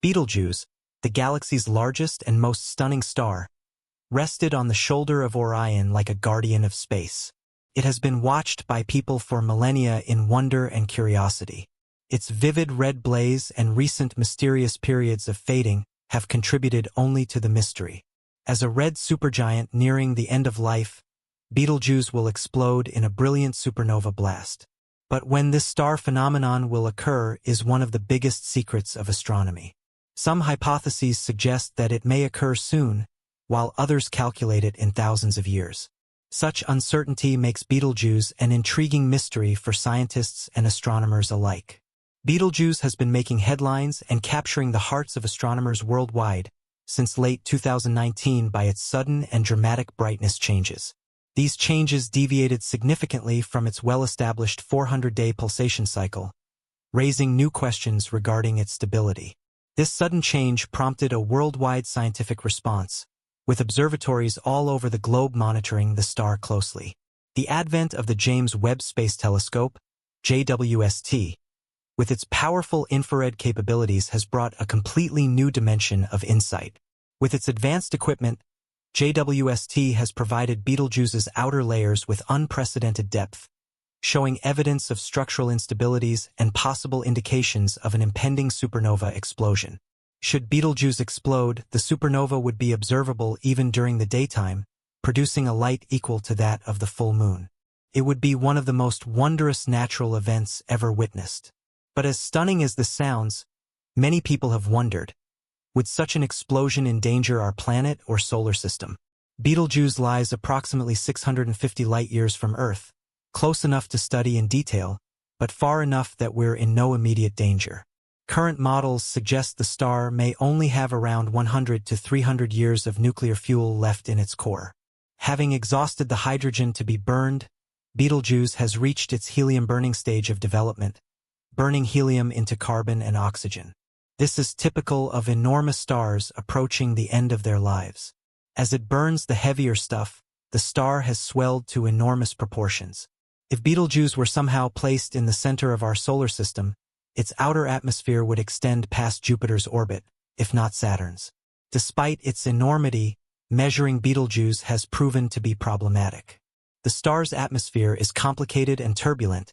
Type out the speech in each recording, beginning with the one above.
Betelgeuse, the galaxy's largest and most stunning star, rested on the shoulder of Orion like a guardian of space. It has been watched by people for millennia in wonder and curiosity. Its vivid red blaze and recent mysterious periods of fading have contributed only to the mystery. As a red supergiant nearing the end of life, Betelgeuse will explode in a brilliant supernova blast. But when this star phenomenon will occur is one of the biggest secrets of astronomy. Some hypotheses suggest that it may occur soon, while others calculate it in thousands of years. Such uncertainty makes Betelgeuse an intriguing mystery for scientists and astronomers alike. Betelgeuse has been making headlines and capturing the hearts of astronomers worldwide since late 2019 by its sudden and dramatic brightness changes. These changes deviated significantly from its well-established 400-day pulsation cycle, raising new questions regarding its stability. This sudden change prompted a worldwide scientific response, with observatories all over the globe monitoring the star closely. The advent of the James Webb Space Telescope, JWST, with its powerful infrared capabilities has brought a completely new dimension of insight. With its advanced equipment, JWST has provided Betelgeuse's outer layers with unprecedented depth, showing evidence of structural instabilities and possible indications of an impending supernova explosion. Should Betelgeuse explode, the supernova would be observable even during the daytime, producing a light equal to that of the full moon. It would be one of the most wondrous natural events ever witnessed. But as stunning as this sounds, many people have wondered, would such an explosion endanger our planet or solar system? Betelgeuse lies approximately 650 light-years from Earth, close enough to study in detail, but far enough that we're in no immediate danger. Current models suggest the star may only have around 100 to 300 years of nuclear fuel left in its core. Having exhausted the hydrogen to be burned, Betelgeuse has reached its helium burning stage of development, burning helium into carbon and oxygen. This is typical of enormous stars approaching the end of their lives. As it burns the heavier stuff, the star has swelled to enormous proportions. If Betelgeuse were somehow placed in the center of our solar system, its outer atmosphere would extend past Jupiter's orbit, if not Saturn's. Despite its enormity, measuring Betelgeuse has proven to be problematic. The star's atmosphere is complicated and turbulent,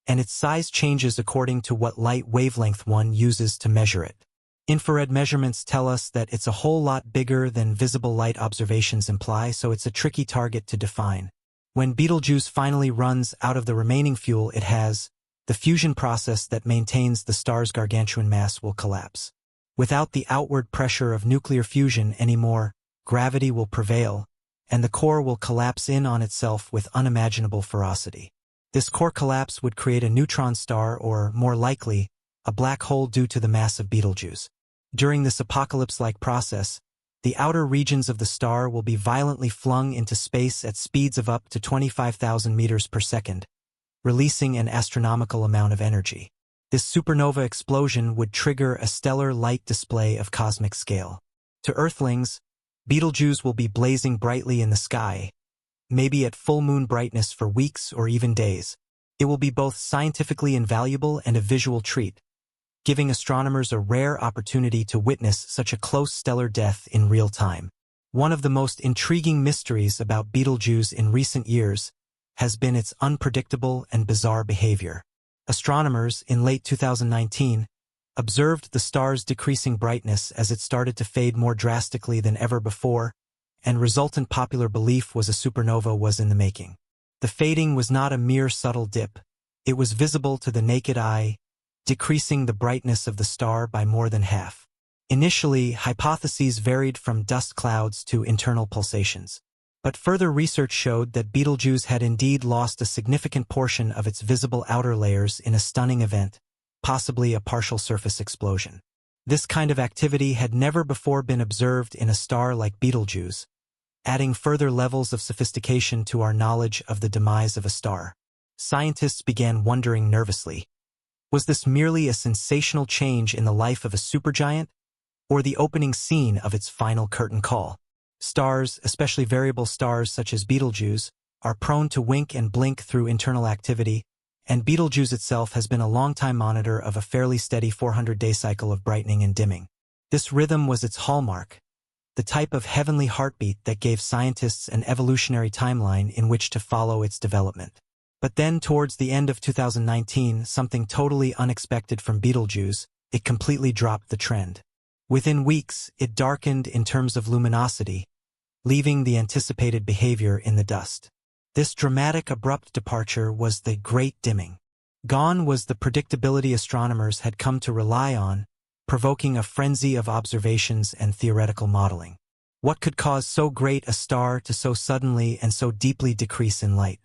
and its size changes according to what light wavelength one uses to measure it. Infrared measurements tell us that it's a whole lot bigger than visible light observations imply, so it's a tricky target to define. When Betelgeuse finally runs out of the remaining fuel it has, the fusion process that maintains the star's gargantuan mass will collapse. Without the outward pressure of nuclear fusion anymore, gravity will prevail, and the core will collapse in on itself with unimaginable ferocity. This core collapse would create a neutron star or, more likely, a black hole due to the mass of Betelgeuse. During this apocalypse-like process, the outer regions of the star will be violently flung into space at speeds of up to 25,000 meters per second, releasing an astronomical amount of energy. This supernova explosion would trigger a stellar light display of cosmic scale. To Earthlings, Betelgeuse will be blazing brightly in the sky, maybe at full moon brightness for weeks or even days. It will be both scientifically invaluable and a visual treat, giving astronomers a rare opportunity to witness such a close stellar death in real time. One of the most intriguing mysteries about Betelgeuse in recent years has been its unpredictable and bizarre behavior. Astronomers, in late 2019, observed the star's decreasing brightness as it started to fade more drastically than ever before, and resultant popular belief was a supernova was in the making. The fading was not a mere subtle dip. It was visible to the naked eye, decreasing the brightness of the star by more than half. Initially, hypotheses varied from dust clouds to internal pulsations. But further research showed that Betelgeuse had indeed lost a significant portion of its visible outer layers in a stunning event, possibly a partial surface explosion. This kind of activity had never before been observed in a star like Betelgeuse, adding further levels of sophistication to our knowledge of the demise of a star. Scientists began wondering nervously, was this merely a sensational change in the life of a supergiant, or the opening scene of its final curtain call? Stars, especially variable stars such as Betelgeuse, are prone to wink and blink through internal activity, and Betelgeuse itself has been a long-time monitor of a fairly steady 400-day cycle of brightening and dimming. This rhythm was its hallmark, the type of heavenly heartbeat that gave scientists an evolutionary timeline in which to follow its development. But then, towards the end of 2019, something totally unexpected from Betelgeuse, it completely dropped the trend. Within weeks, it darkened in terms of luminosity, leaving the anticipated behavior in the dust. This dramatic, abrupt departure was the Great Dimming. Gone was the predictability astronomers had come to rely on, provoking a frenzy of observations and theoretical modeling. What could cause so great a star to so suddenly and so deeply decrease in light?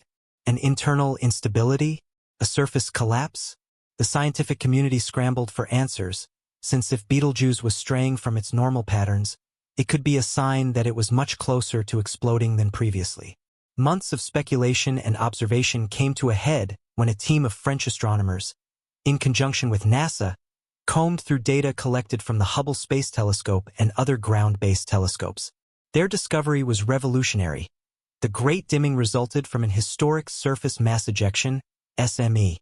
An internal instability? A surface collapse? The scientific community scrambled for answers, since if Betelgeuse was straying from its normal patterns, it could be a sign that it was much closer to exploding than previously. Months of speculation and observation came to a head when a team of French astronomers, in conjunction with NASA, combed through data collected from the Hubble Space Telescope and other ground-based telescopes. Their discovery was revolutionary. The Great Dimming resulted from an historic surface mass ejection, SME,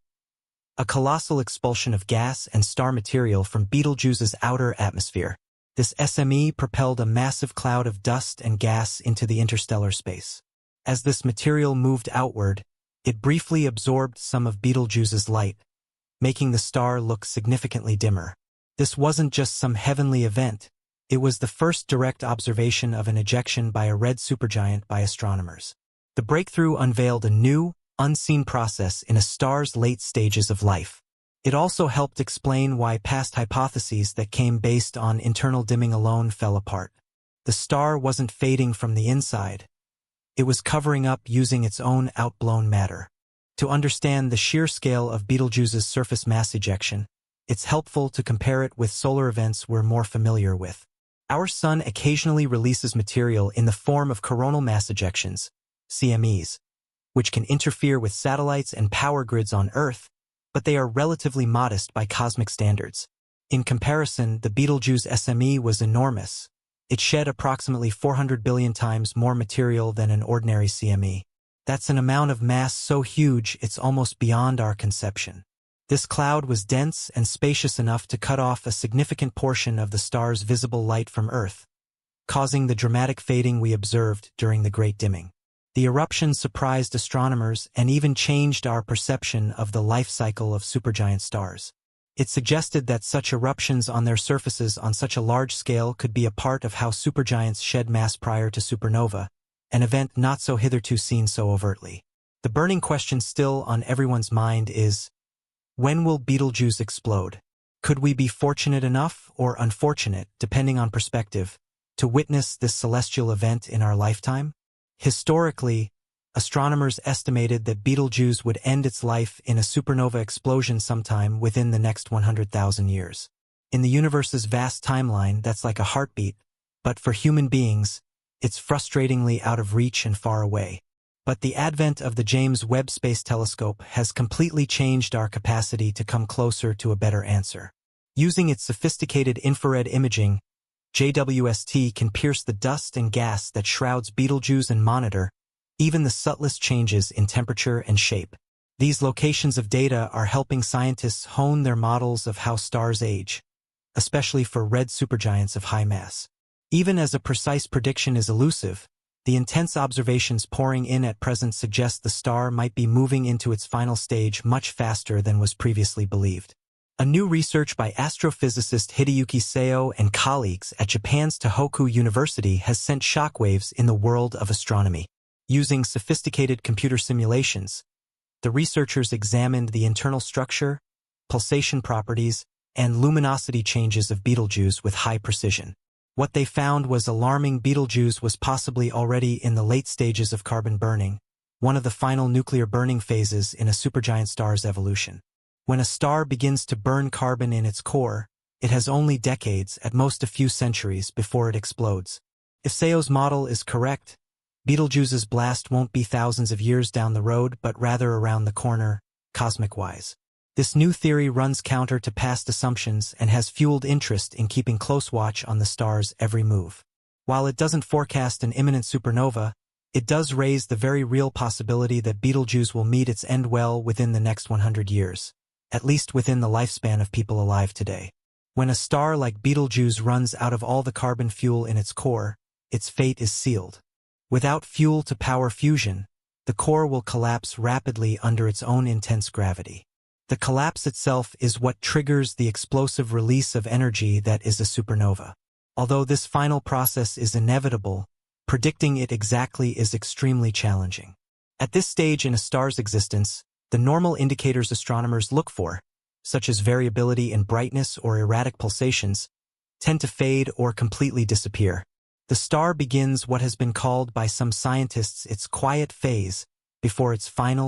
a colossal expulsion of gas and star material from Betelgeuse's outer atmosphere. This SME propelled a massive cloud of dust and gas into the interstellar space. As this material moved outward, it briefly absorbed some of Betelgeuse's light, making the star look significantly dimmer. This wasn't just some heavenly event, it was the first direct observation of an ejection by a red supergiant by astronomers. The breakthrough unveiled a new, unseen process in a star's late stages of life. It also helped explain why past hypotheses that came based on internal dimming alone fell apart. The star wasn't fading from the inside. It was covering up using its own outblown matter. To understand the sheer scale of Betelgeuse's surface mass ejection, it's helpful to compare it with solar events we're more familiar with. Our Sun occasionally releases material in the form of coronal mass ejections, CMEs, which can interfere with satellites and power grids on Earth, but they are relatively modest by cosmic standards. In comparison, the Betelgeuse SME was enormous. It shed approximately 400 billion times more material than an ordinary CME. That's an amount of mass so huge it's almost beyond our conception. This cloud was dense and spacious enough to cut off a significant portion of the star's visible light from Earth, causing the dramatic fading we observed during the Great Dimming. The eruption surprised astronomers and even changed our perception of the life cycle of supergiant stars. It suggested that such eruptions on their surfaces on such a large scale could be a part of how supergiants shed mass prior to supernova, an event not so hitherto seen so overtly. The burning question still on everyone's mind is, when will Betelgeuse explode? Could we be fortunate enough, or unfortunate, depending on perspective, to witness this celestial event in our lifetime? Historically, astronomers estimated that Betelgeuse would end its life in a supernova explosion sometime within the next 100,000 years. In the universe's vast timeline, that's like a heartbeat, but for human beings, it's frustratingly out of reach and far away. But the advent of the James Webb Space Telescope has completely changed our capacity to come closer to a better answer. Using its sophisticated infrared imaging, JWST can pierce the dust and gas that shrouds Betelgeuse and monitor even the subtlest changes in temperature and shape. These locations of data are helping scientists hone their models of how stars age, especially for red supergiants of high mass. Even as a precise prediction is elusive, the intense observations pouring in at present suggest the star might be moving into its final stage much faster than was previously believed. A new research by astrophysicist Hideyuki Seo and colleagues at Japan's Tohoku University has sent shockwaves in the world of astronomy. Using sophisticated computer simulations, the researchers examined the internal structure, pulsation properties, and luminosity changes of Betelgeuse with high precision. What they found was alarming. Betelgeuse was possibly already in the late stages of carbon burning, one of the final nuclear burning phases in a supergiant star's evolution. When a star begins to burn carbon in its core, it has only decades, at most a few centuries, before it explodes. If Seo's model is correct, Betelgeuse's blast won't be thousands of years down the road, but rather around the corner, cosmic-wise. This new theory runs counter to past assumptions and has fueled interest in keeping close watch on the star's every move. While it doesn't forecast an imminent supernova, it does raise the very real possibility that Betelgeuse will meet its end well within the next 100 years, at least within the lifespan of people alive today. When a star like Betelgeuse runs out of all the carbon fuel in its core, its fate is sealed. Without fuel to power fusion, the core will collapse rapidly under its own intense gravity. The collapse itself is what triggers the explosive release of energy that is a supernova. Although this final process is inevitable, predicting it exactly is extremely challenging. At this stage in a star's existence, the normal indicators astronomers look for, such as variability in brightness or erratic pulsations, tend to fade or completely disappear. The star begins what has been called by some scientists its quiet phase before its final